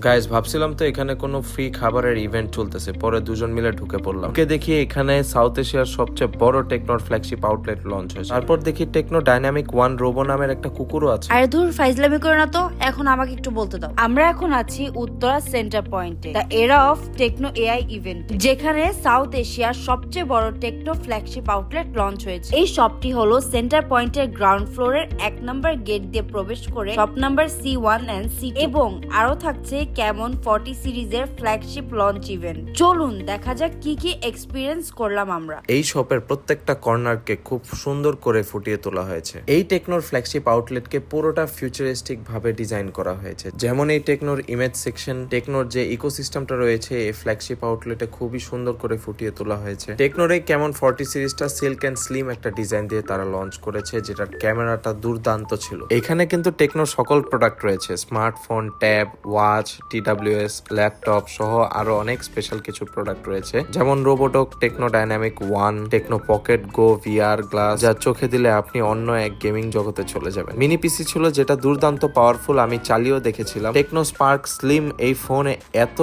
Guys ভাবছিলাম তো এখানে কোনো ফ্রি খাবারের ইভেন্ট চলতেছে, পরে দুজন মিলে ঢুকে পড়লাম। দেখি এখানে সাউথ এশিয়ার সবচেয়ে বড় টেকনোর ফ্ল্যাগশিপ আউটলেট লঞ্চ হয়েছে। তারপর দেখি টেকনো ডাইনামিক ওয়ান রোবো নামের একটা কুকুরও আছে। আরে ধুর, ফাইজলামি করে না তো, এখন আমাকে একটু বলতে দাও। আমরা এখন আছি উত্তরা সেন্টার পয়েন্টে, the era of techno AI event, যেখানে সাউথ এশিয়ার সবচেয়ে বড় টেকনো ফ্ল্যাগশিপ আউটলেট লঞ্চ হয়েছে। এই শপটি হলো সেন্টার পয়েন্টের গ্রাউন্ড ফ্লোরের 1 নম্বর গেট দিয়ে প্রবেশ করে shop number C1 and C2, এবং আরো থাকছে কেমন 40 সিরিজের ফ্ল্যাগশিপ লঞ্চ ইভেন্ট। চলুন দেখা যাক কি কি এক্সপিরিয়েন্স করলাম আমরা। এই শপের প্রত্যেকটা কর্নারকে খুব সুন্দর করে ফুটিয়ে তোলা হয়েছে। এই টেকনোর ফ্ল্যাগশিপ আউটলেটকে পুরোটা ফিউচারিস্টিক ভাবে ডিজাইন করা হয়েছে। যেমন এই টেকনোর ইমেজ সেকশন, টেকনোর যে ইকোসিস্টেমটা রয়েছে এই ফ্ল্যাগশিপ আউটলেটে খুবই সুন্দর করে ফুটিয়ে তোলা হয়েছে। টেকনোর এই কেমন 40 সিরিজটা সিল্ক এন্ড স্লিম একটা ডিজাইন দিয়ে তারা লঞ্চ করেছে, যেটার ক্যামেরাটা দুর্দান্ত ছিল। এখানে কিন্তু টেকনোর সকল প্রোডাক্ট রয়েছে, smartphone, tab, watch, TWS, laptop সহ আরো অনেক স্পেশাল কিছু প্রোডাক্ট রয়েছে, যেমন রোবোটক, Tecno dynamic one, Tecno pocket go VR glass, যা চোখে দিলে আপনি অন্য এক গেমিং জগতে চলে যাবেন। মিনি পিসি ছিল যেটা দুর্দান্ত পাওয়ারফুল, আমি চালিয়েও দেখেছিলাম। টেকনো স্পার্ক স্লিম, এই ফোনে এত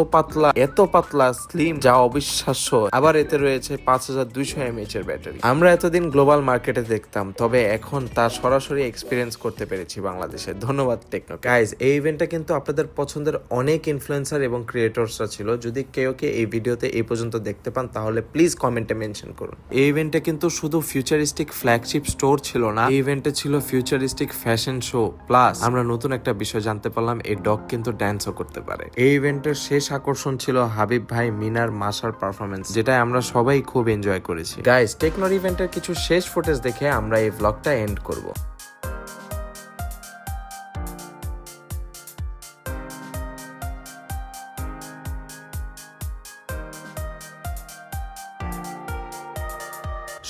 পাতলা স্লিম যা অবিশ্বাস্য। আবার এতে রয়েছে 5200 mAh এর ব্যাটারি। আমরা এতদিন গ্লোবাল মার্কেটে দেখতাম, তবে এখন তা সরাসরি এক্সপিরিয়েন্স করতে পেরেছি বাংলাদেশে। ধন্যবাদ টেকনো। গাইজ, এই ইভেন্টটা কিন্তু আপনাদের পছন্দের অনেক ইনফ্লুয়েন্সার এবং ক্রিয়েটরসরা ছিল। যদি কেউ এই ভিডিওতে এই পর্যন্ত দেখতে পান তাহলে প্লিজ কমেন্টে মেনশন করুন। এই ইভেন্টে কিন্তু শুধু ফিউচারিস্টিক ফ্ল্যাগশিপ স্টোর ছিল না, এই ইভেন্টে ছিল ফিউচারিস্টিক ফ্যাশন শো, প্লাস আমরা নতুন একটা বিষয় জানতে পারলাম, এই ডগ কিন্তু ড্যান্সও করতে পারে। এই ইভেন্টের শেষ আকর্ষণ ছিল হাবিব ভাই মিনার মাসার পারফরমেন্স, যেটা আমরা সবাই খুব এনজয় করেছি। গাইজ, টেকনোর ইভেন্টের কিছু শেষ ফুটেজ দেখে আমরা এই ব্লগটা এন্ড করব।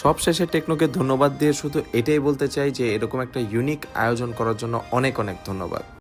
সবশেষে টেকনোকে ধন্যবাদ দিয়ে শুধু এটাই বলতে চাই যে এরকম একটা ইউনিক আয়োজন করার জন্য অনেক ধন্যবাদ।